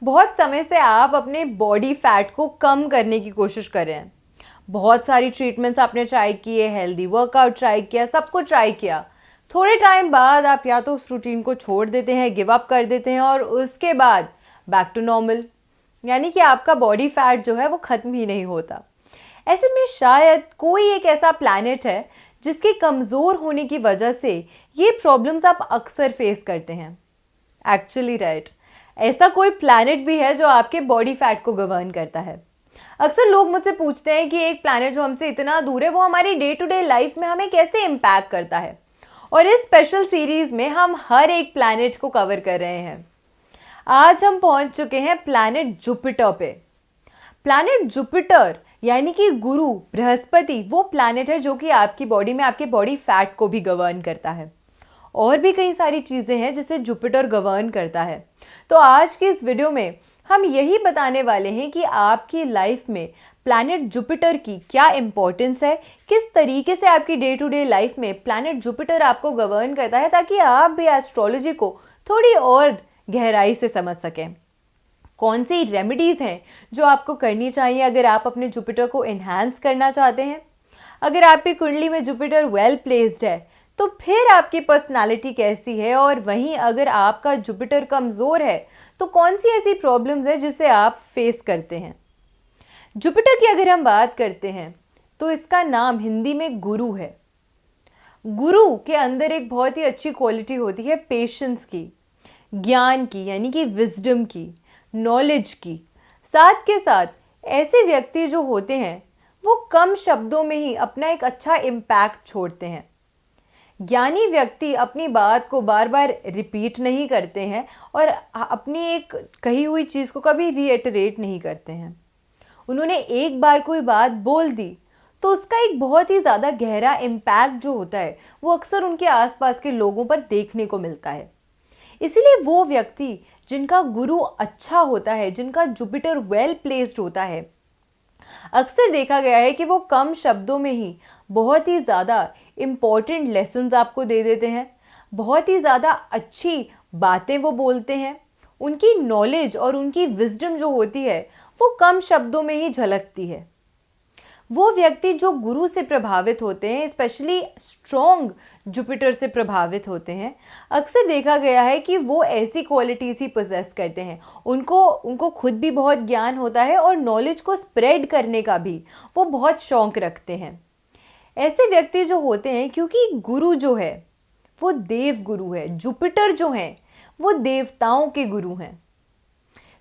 बहुत समय से आप अपने बॉडी फैट को कम करने की कोशिश कर रहे हैं। बहुत सारी ट्रीटमेंट्स आपने ट्राई किए, हेल्दी वर्कआउट ट्राई किया, सब कुछ ट्राई किया। थोड़े टाइम बाद आप या तो उस रूटीन को छोड़ देते हैं, गिव अप कर देते हैं और उसके बाद बैक टू नॉर्मल, यानी कि आपका बॉडी फैट जो है वो ख़त्म ही नहीं होता। ऐसे में शायद कोई एक ऐसा प्लैनेट है जिसके कमज़ोर होने की वजह से ये प्रॉब्लम्स आप अक्सर फेस करते हैं। एक्चुअली राइट, ऐसा कोई प्लैनेट भी है जो आपके बॉडी फैट को गवर्न करता है। अक्सर लोग मुझसे पूछते हैं कि एक प्लैनेट जो हमसे इतना दूर है वो हमारी डे टू डे लाइफ में हमें कैसे इम्पैक्ट करता है, और इस स्पेशल सीरीज में हम हर एक प्लैनेट को कवर कर रहे हैं। आज हम पहुंच चुके हैं प्लैनेट जुपिटर पे। प्लैनेट जुपिटर यानी कि गुरु बृहस्पति वो प्लैनेट है जो कि आपकी बॉडी में आपके बॉडी फैट को भी गवर्न करता है। और भी कई सारी चीज़ें हैं जिसे जुपिटर गवर्न करता है। तो आज की इस वीडियो में हम यही बताने वाले हैं कि आपकी लाइफ में प्लैनेट जुपिटर की क्या इंपॉर्टेंस है, किस तरीके से आपकी डे टू डे लाइफ में प्लैनेट जुपिटर आपको गवर्न करता है, ताकि आप भी एस्ट्रोलॉजी को थोड़ी और गहराई से समझ सकें। कौन सी रेमेडीज़ हैं जो आपको करनी चाहिए अगर आप अपने जुपिटर को इन्हांस करना चाहते हैं। अगर आपकी कुंडली में जुपिटर वेल प्लेस्ड है तो फिर आपकी पर्सनालिटी कैसी है, और वहीं अगर आपका जुपिटर कमज़ोर है तो कौन सी ऐसी प्रॉब्लम्स है जिसे आप फेस करते हैं। जुपिटर की अगर हम बात करते हैं तो इसका नाम हिंदी में गुरु है। गुरु के अंदर एक बहुत ही अच्छी क्वालिटी होती है पेशेंस की, ज्ञान की यानी कि विजडम की, नॉलेज की। साथ के साथ ऐसे व्यक्ति जो होते हैं वो कम शब्दों में ही अपना एक अच्छा इम्पैक्ट छोड़ते हैं। ज्ञानी व्यक्ति अपनी बात को बार बार रिपीट नहीं करते हैं और अपनी एक कही हुई चीज़ को कभी रीइटरेट नहीं करते हैं। उन्होंने एक बार कोई बात बोल दी तो उसका एक बहुत ही ज़्यादा गहरा इम्पैक्ट जो होता है वो अक्सर उनके आसपास के लोगों पर देखने को मिलता है। इसीलिए वो व्यक्ति जिनका गुरु अच्छा होता है, जिनका जुपिटर वेल प्लेस्ड होता है, अक्सर देखा गया है कि वो कम शब्दों में ही बहुत ही ज़्यादा इम्पॉर्टेंट लेसन्स आपको दे देते हैं, बहुत ही ज़्यादा अच्छी बातें वो बोलते हैं। उनकी नॉलेज और उनकी विजडम जो होती है वो कम शब्दों में ही झलकती है। वो व्यक्ति जो गुरु से प्रभावित होते हैं, स्पेशली स्ट्रॉन्ग जुपिटर से प्रभावित होते हैं, अक्सर देखा गया है कि वो ऐसी क्वालिटीज़ ही पोजेस करते हैं। उनको खुद भी बहुत ज्ञान होता है और नॉलेज को स्प्रेड करने का भी वो बहुत शौक रखते हैं। ऐसे व्यक्ति जो होते हैं, क्योंकि गुरु जो है वो देव गुरु है, जुपिटर जो हैं वो देवताओं के गुरु हैं,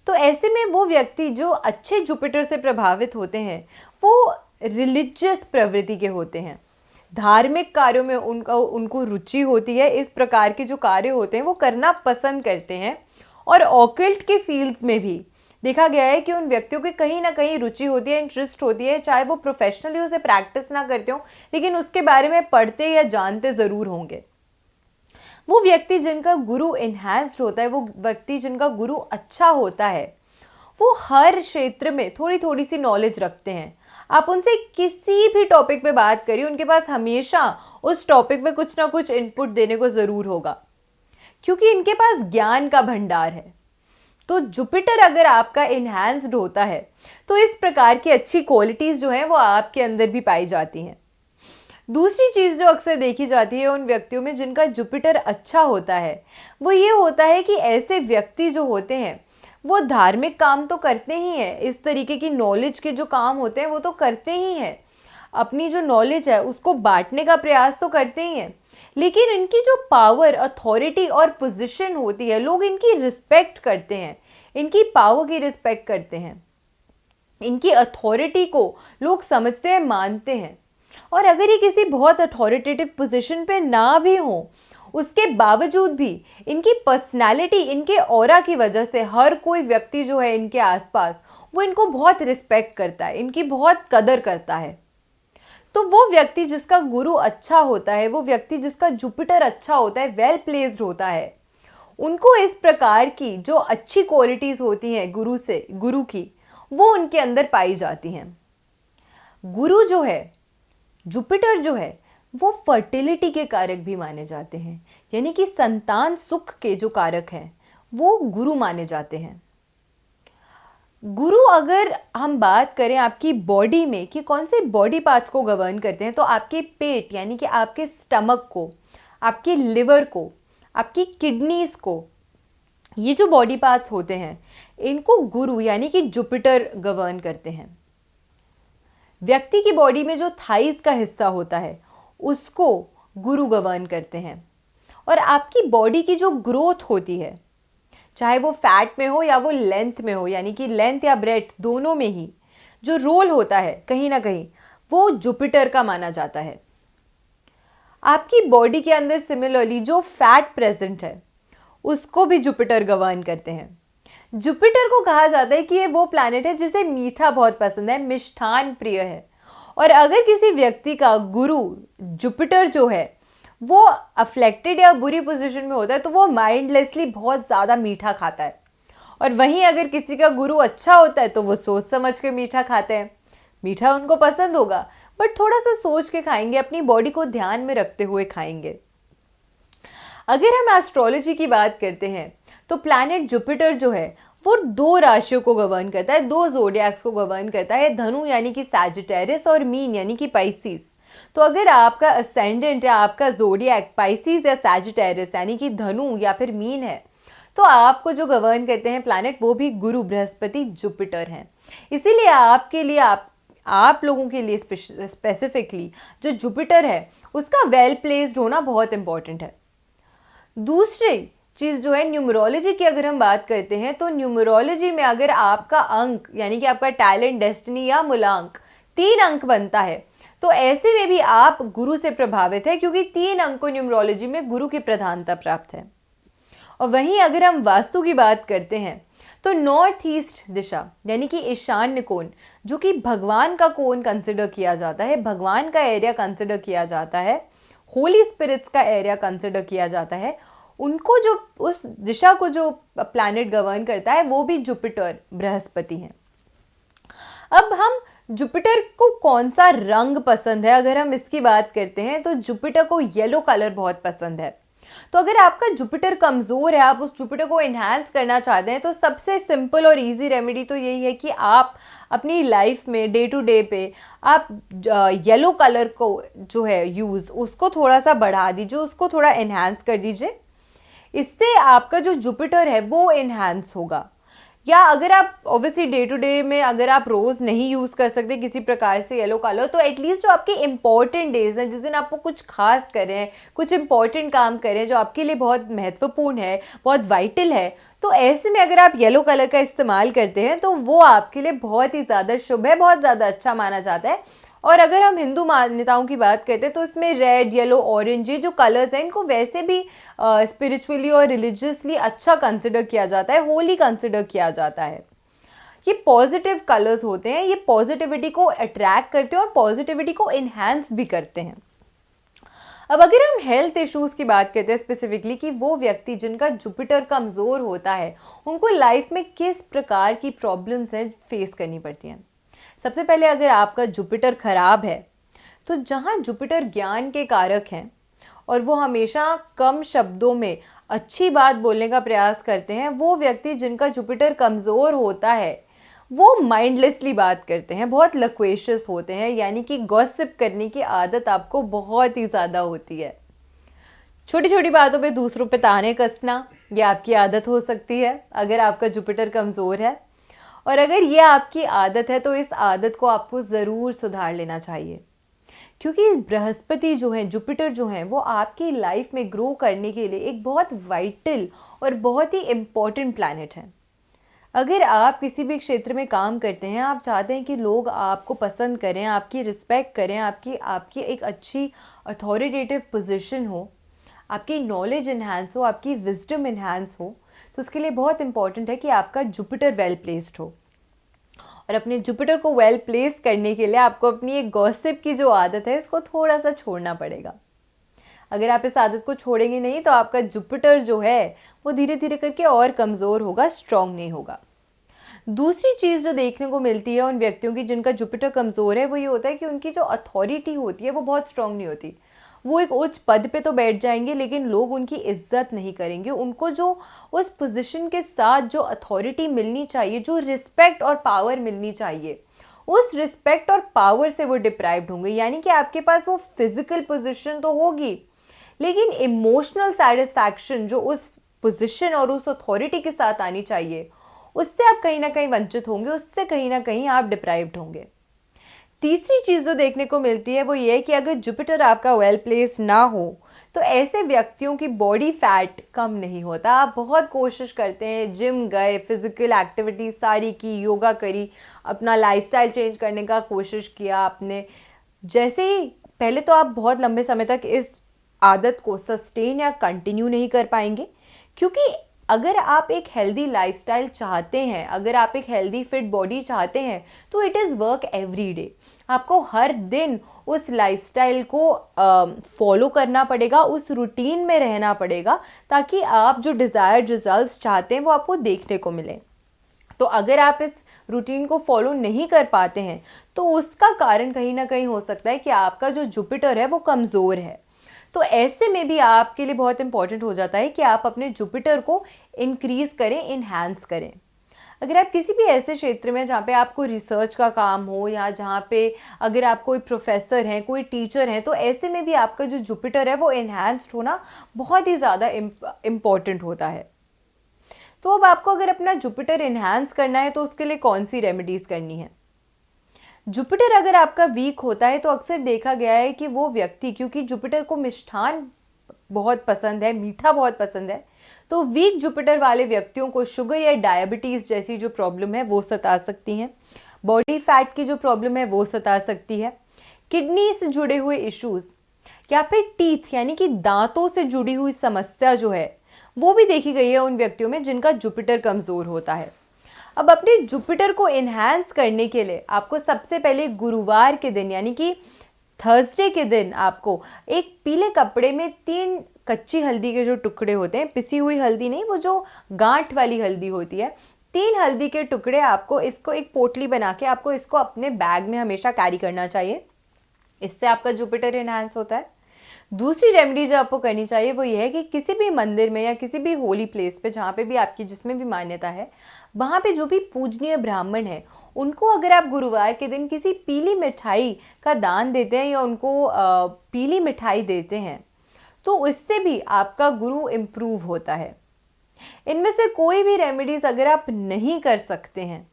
तो ऐसे में वो व्यक्ति जो अच्छे जुपिटर से प्रभावित होते हैं वो रिलीजियस प्रवृत्ति के होते हैं। धार्मिक कार्यों में उनको रुचि होती है। इस प्रकार के जो कार्य होते हैं वो करना पसंद करते हैं। और ऑकल्ट के फील्ड्स में भी देखा गया है कि उन व्यक्तियों की कहीं ना कहीं रुचि होती है, इंटरेस्ट होती है, चाहे वो प्रोफेशनली उसे प्रैक्टिस ना करते हो लेकिन उसके बारे में पढ़ते या जानते ज़रूर होंगे। वो व्यक्ति जिनका गुरु इन्हांस्ड होता है, वो व्यक्ति जिनका गुरु अच्छा होता है, वो हर क्षेत्र में थोड़ी थोड़ी सी नॉलेज रखते हैं। आप उनसे किसी भी टॉपिक पे बात करिए, उनके पास हमेशा उस टॉपिक पे कुछ ना कुछ इनपुट देने को ज़रूर होगा, क्योंकि इनके पास ज्ञान का भंडार है। तो जुपिटर अगर आपका इन्हांस्ड होता है तो इस प्रकार की अच्छी क्वालिटीज़ जो हैं वो आपके अंदर भी पाई जाती हैं। दूसरी चीज़ जो अक्सर देखी जाती है उन व्यक्तियों में जिनका जुपिटर अच्छा होता है, वो ये होता है कि ऐसे व्यक्ति जो होते हैं वो धार्मिक काम तो करते ही हैं, इस तरीके की नॉलेज के जो काम होते हैं वो तो करते ही हैं, अपनी जो नॉलेज है उसको बांटने का प्रयास तो करते ही हैं, लेकिन इनकी जो पावर, अथॉरिटी और पोजीशन होती है, लोग इनकी रिस्पेक्ट करते हैं, इनकी पावर की रिस्पेक्ट करते हैं, इनकी अथॉरिटी को लोग समझते हैं, मानते हैं। और अगर ये किसी बहुत अथॉरिटेटिव पोजीशन पे ना भी हो, उसके बावजूद भी इनकी पर्सनालिटी, इनके ऑरा की वजह से हर कोई व्यक्ति जो है इनके आसपास वो इनको बहुत रिस्पेक्ट करता है, इनकी बहुत कदर करता है। तो वो व्यक्ति जिसका गुरु अच्छा होता है, वो व्यक्ति जिसका जुपिटर अच्छा होता है, वेल प्लेस्ड होता है, उनको इस प्रकार की जो अच्छी क्वालिटीज़ होती हैं गुरु की वो उनके अंदर पाई जाती हैं। गुरु जो है, जुपिटर जो है, वो फर्टिलिटी के कारक भी माने जाते हैं, यानी कि संतान सुख के जो कारक हैं वो गुरु माने जाते हैं। गुरु, अगर हम बात करें आपकी बॉडी में कि कौन से बॉडी पार्ट्स को गवर्न करते हैं, तो आपके पेट यानी कि आपके स्टमक को, आपके लिवर को, आपकी किडनीज को, ये जो बॉडी पार्ट्स होते हैं इनको गुरु यानी कि जुपिटर गवर्न करते हैं। व्यक्ति की बॉडी में जो थाइस का हिस्सा होता है उसको गुरु गवर्न करते हैं। और आपकी बॉडी की जो ग्रोथ होती है, चाहे वो फैट में हो या वो लेंथ में हो, यानी कि लेंथ या ब्रेथ दोनों में ही जो रोल होता है कहीं ना कहीं वो जुपिटर का माना जाता है। आपकी बॉडी के अंदर सिमिलरली जो फैट प्रेजेंट है उसको भी जुपिटर गवर्न करते हैं। जुपिटर को कहा जाता है कि ये वो प्लैनेट है जिसे मीठा बहुत पसंद है, मिष्ठान प्रिय है। और अगर किसी व्यक्ति का गुरु जुपिटर जो है वो अफ्लेक्टेड या बुरी पोजीशन में होता है तो वो माइंडलेसली बहुत ज़्यादा मीठा खाता है। और वहीं अगर किसी का गुरु अच्छा होता है तो वो सोच समझ के मीठा खाते हैं। मीठा उनको पसंद होगा बट थोड़ा सा सोच के खाएंगे, अपनी बॉडी को ध्यान में रखते हुए खाएंगे। अगर हम एस्ट्रोलॉजी की बात करते हैं तो प्लैनेट जुपिटर जो है वो 2 राशियों को गवर्न करता है, 2 जोडियक्स को गवर्न करता है, धनु यानी कि सैजिटेरियस और मीन यानी कि पाइसिस। तो अगर आपका असेंडेंट या आपका जोडियक पाइसिस या सैजिटेरियस यानी कि धनु या फिर मीन है तो आपको जो गवर्न करते हैं प्लैनेट वो भी गुरु बृहस्पति जुपिटर हैं। इसीलिए आपके लिए आप लोगों के लिए स्पेसिफिकली जो जुपिटर है उसका वेल प्लेस्ड होना बहुत इंपॉर्टेंट है। दूसरी चीज़ जो है न्यूमरोलॉजी की, अगर हम बात करते हैं तो न्यूमरोलॉजी में अगर आपका अंक यानी कि आपका टैलेंट, डेस्टिनी या मूलांक 3 अंक बनता है तो ऐसे में भी आप गुरु से प्रभावित है, क्योंकि 3 अंकों न्यूमरोलॉजी में गुरु की प्रधानता प्राप्त है। और वहीं अगर हम वास्तु की बात करते हैं तो नॉर्थ ईस्ट दिशा यानी कि ईशान्य कोण, जो कि भगवान का कोण कंसिडर किया जाता है, भगवान का एरिया कंसिडर किया जाता है, होली स्पिरिट्स का एरिया कंसिडर किया जाता है, उनको जो उस दिशा को जो प्लैनेट गवर्न करता है वो भी जुपिटर बृहस्पति हैं। अब हम जुपिटर को कौन सा रंग पसंद है, अगर हम इसकी बात करते हैं तो जुपिटर को येलो कलर बहुत पसंद है। तो अगर आपका जुपिटर कमज़ोर है, आप उस जुपिटर को इन्हांस करना चाहते हैं तो सबसे सिंपल और इजी रेमेडी तो यही है कि आप अपनी लाइफ में डे टू डे पे आप येलो कलर को जो है यूज़ उसको थोड़ा सा बढ़ा दीजिए, उसको थोड़ा इन्हांस कर दीजिए। इससे आपका जो जुपिटर है वो इन्हांस होगा। या अगर आप ऑब्वियसली डे टू डे में अगर आप रोज़ नहीं यूज़ कर सकते किसी प्रकार से येलो कलर, तो एटलीस्ट जो आपके इंपॉर्टेंट डेज हैं जिस दिन आपको कुछ खास करें, कुछ इंपॉर्टेंट काम करें जो आपके लिए बहुत महत्वपूर्ण है, बहुत वाइटल है, तो ऐसे में अगर आप येलो कलर का इस्तेमाल करते हैं तो वो आपके लिए बहुत ही ज़्यादा शुभ है, बहुत ज़्यादा अच्छा माना जाता है। और अगर हम हिंदू मान्यताओं की बात करते हैं तो इसमें रेड, येलो, ऑरेंज ये जो कलर्स हैं इनको वैसे भी स्पिरिचुअली और रिलीजियसली अच्छा कंसिडर किया जाता है, होली कंसिडर किया जाता है। ये पॉजिटिव कलर्स होते हैं, ये पॉजिटिविटी को अट्रैक्ट करते हैं और पॉजिटिविटी को इन्हांस भी करते हैं। अब अगर हम हेल्थ इश्यूज़ की बात करते हैं स्पेसिफिकली कि वो व्यक्ति जिनका जुपिटर कमज़ोर होता है उनको लाइफ में किस प्रकार की प्रॉब्लम्स हैं फेस करनी पड़ती हैं। सबसे पहले अगर आपका जुपिटर खराब है तो जहाँ जुपिटर ज्ञान के कारक हैं और वो हमेशा कम शब्दों में अच्छी बात बोलने का प्रयास करते हैं, वो व्यक्ति जिनका जुपिटर कमज़ोर होता है वो माइंडलेसली बात करते हैं, बहुत लक्वेशियस होते हैं, यानी कि गॉसिप करने की आदत आपको बहुत ही ज़्यादा होती है। छोटी छोटी बातों पे दूसरों पे ताने कसना ये आपकी आदत हो सकती है अगर आपका जुपिटर कमज़ोर है। और अगर ये आपकी आदत है तो इस आदत को आपको ज़रूर सुधार लेना चाहिए, क्योंकि बृहस्पति जो है, जुपिटर जो है, वो आपकी लाइफ में ग्रो करने के लिए एक बहुत वाइटल और बहुत ही इम्पॉर्टेंट प्लैनेट है। अगर आप किसी भी क्षेत्र में काम करते हैं, आप चाहते हैं कि लोग आपको पसंद करें, आपकी रिस्पेक्ट करें, आपकी एक अच्छी अथॉरिटेटिव पोजीशन हो, आपकी नॉलेज इन्हांस हो, आपकी विजडम इन्हांस हो, तो उसके लिए बहुत इंपॉर्टेंट है कि आपका जुपिटर वेल प्लेस्ड हो। और अपने जुपिटर को वेल प्लेस करने के लिए आपको अपनी एक गॉसिप की जो आदत है इसको थोड़ा सा छोड़ना पड़ेगा। अगर आप इस आदत को छोड़ेंगे नहीं तो आपका जुपिटर जो है वो धीरे धीरे करके और कमज़ोर होगा, स्ट्रॉन्ग नहीं होगा। दूसरी चीज़ जो देखने को मिलती है उन व्यक्तियों की जिनका जुपिटर कमज़ोर है वो ये होता है कि उनकी जो अथॉरिटी होती है वो बहुत स्ट्रॉन्ग नहीं होती। वो एक उच्च पद पे तो बैठ जाएंगे लेकिन लोग उनकी इज्जत नहीं करेंगे, उनको जो उस पोजीशन के साथ जो अथॉरिटी मिलनी चाहिए, जो रिस्पेक्ट और पावर मिलनी चाहिए, उस रिस्पेक्ट और पावर से वो डिप्राइव्ड होंगे। यानी कि आपके पास वो फिजिकल पोजीशन तो होगी लेकिन इमोशनल सेटिस्फैक्शन जो उस पोजीशन और उस अथॉरिटी के साथ आनी चाहिए, उससे आप कहीं ना कहीं वंचित होंगे, उससे कहीं ना कहीं आप डिप्राइव्ड होंगे। तीसरी चीज़ जो देखने को मिलती है वो ये है कि अगर जुपिटर आपका वेल प्लेस ना हो तो ऐसे व्यक्तियों की बॉडी फैट कम नहीं होता। आप बहुत कोशिश करते हैं, जिम गए, फिजिकल एक्टिविटीज सारी की, योगा करी, अपना लाइफस्टाइल चेंज करने का कोशिश किया आपने, जैसे ही पहले तो आप बहुत लंबे समय तक इस आदत को सस्टेन या कंटिन्यू नहीं कर पाएंगे, क्योंकि अगर आप एक हेल्दी लाइफस्टाइल चाहते हैं, अगर आप एक हेल्दी फिट बॉडी चाहते हैं तो it is work every day. आपको हर दिन उस लाइफस्टाइल को फॉलो करना पड़ेगा, उस रूटीन में रहना पड़ेगा, ताकि आप जो डिज़ायर्ड रिजल्ट्स चाहते हैं वो आपको देखने को मिले। तो अगर आप इस रूटीन को फॉलो नहीं कर पाते हैं तो उसका कारण कहीं ना कहीं हो सकता है कि आपका जो जुपिटर है वो कमज़ोर है। तो ऐसे में भी आपके लिए बहुत इंपॉर्टेंट हो जाता है कि आप अपने जुपिटर को इंक्रीज करें, इन्हांस करें। अगर आप किसी भी ऐसे क्षेत्र में जहाँ पे आपको रिसर्च का काम हो या जहाँ पे अगर आप कोई प्रोफेसर हैं, कोई टीचर हैं, तो ऐसे में भी आपका जो जुपिटर है वो इन्हांस्ड होना बहुत ही ज़्यादा इम्पॉर्टेंट होता है। तो अब आपको अगर अपना जुपिटर इन्हांस करना है तो उसके लिए कौन सी रेमेडीज़ करनी है? जुपिटर अगर आपका वीक होता है तो अक्सर देखा गया है कि वो व्यक्ति, क्योंकि जुपिटर को मिष्ठान बहुत पसंद है, मीठा बहुत पसंद है, तो वीक जुपिटर वाले व्यक्तियों को शुगर या डायबिटीज़ जैसी जो प्रॉब्लम है वो सता सकती हैं, बॉडी फैट की जो प्रॉब्लम है वो सता सकती है, किडनी से जुड़े हुए इश्यूज़ या फिर टीथ यानी कि दांतों से जुड़ी हुई समस्या जो है वो भी देखी गई है उन व्यक्तियों में जिनका जुपिटर कमज़ोर होता है। अब अपने जुपिटर को इन्हांस करने के लिए आपको सबसे पहले गुरुवार के दिन यानी कि थर्सडे के दिन आपको एक पीले कपड़े में 3 कच्ची हल्दी के जो टुकड़े होते हैं, पिसी हुई हल्दी नहीं, वो जो गांठ वाली हल्दी होती है, 3 हल्दी के टुकड़े आपको इसको एक पोटली बना के आपको इसको अपने बैग में हमेशा कैरी करना चाहिए। इससे आपका जुपिटर इन्हांस होता है। दूसरी रेमेडी जो आपको करनी चाहिए वो ये है कि किसी भी मंदिर में या किसी भी होली प्लेस पे, जहाँ पे भी आपकी जिसमें भी मान्यता है, वहाँ पे जो भी पूजनीय ब्राह्मण है उनको अगर आप गुरुवार के दिन किसी पीली मिठाई का दान देते हैं या उनको पीली मिठाई देते हैं तो इससे भी आपका गुरु इम्प्रूव होता है। इनमें से कोई भी रेमेडीज अगर आप नहीं कर सकते हैं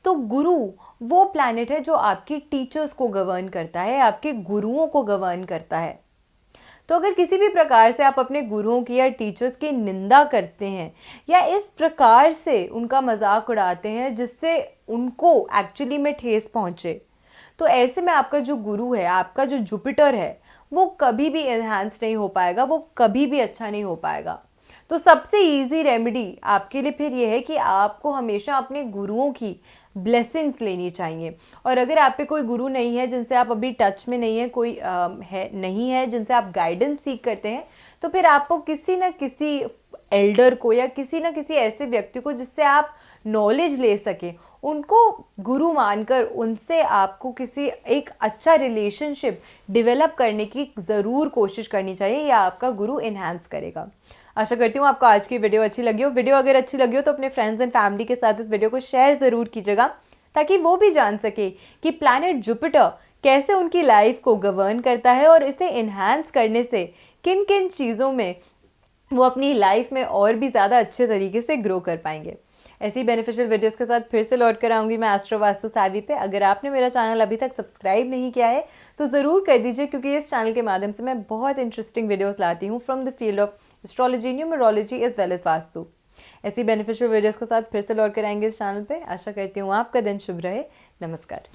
तो गुरु वो प्लैनेट है जो आपकी टीचर्स को गवर्न करता है, आपके गुरुओं को गवर्न करता है। तो अगर किसी भी प्रकार से आप अपने गुरुओं की या टीचर्स की निंदा करते हैं या इस प्रकार से उनका मजाक उड़ाते हैं जिससे उनको एक्चुअली में ठेस पहुंचे, तो ऐसे में आपका जो गुरु है, आपका जो जुपिटर है, वो कभी भी एनहांस नहीं हो पाएगा, वो कभी भी अच्छा नहीं हो पाएगा। तो सबसे इजी रेमेडी आपके लिए फिर ये है कि आपको हमेशा अपने गुरुओं की ब्लेसिंग्स लेनी चाहिए। और अगर आप पे कोई गुरु नहीं है, जिनसे आप अभी टच में नहीं है, कोई नहीं है जिनसे आप गाइडेंस सीख करते हैं, तो फिर आपको किसी न किसी एल्डर को या किसी न किसी ऐसे व्यक्ति को जिससे आप नॉलेज ले सके, उनको गुरु मानकर उनसे आपको किसी एक अच्छा रिलेशनशिप डेवलप करने की ज़रूर कोशिश करनी चाहिए, या आपका गुरु इन्हांस करेगा। आशा करती हूँ आपको आज की वीडियो अच्छी लगी हो। वीडियो अगर अच्छी लगी हो तो अपने फ्रेंड्स एंड फैमिली के साथ इस वीडियो को शेयर ज़रूर कीजिएगा, ताकि वो भी जान सके कि प्लैनेट जुपिटर कैसे उनकी लाइफ को गवर्न करता है और इसे इन्हांस करने से किन किन चीज़ों में वो अपनी लाइफ में और भी ज़्यादा अच्छे तरीके से ग्रो कर पाएंगे। ऐसी बेनिफिशियल वीडियोस के साथ फिर से लौट कर आऊँगी मैं एस्ट्रो वास्तु सावी पे। अगर आपने मेरा चैनल अभी तक सब्सक्राइब नहीं किया है तो ज़रूर कर दीजिए, क्योंकि इस चैनल के माध्यम से मैं बहुत इंटरेस्टिंग वीडियोस लाती हूँ from the field of astrology, numerology as well as vastu. ऐसी बेनिफिशियल वीडियोस के साथ फिर से लौट कर आएंगे इस चैनल पे। आशा करती हूँ आपका दिन शुभ रहे। नमस्कार।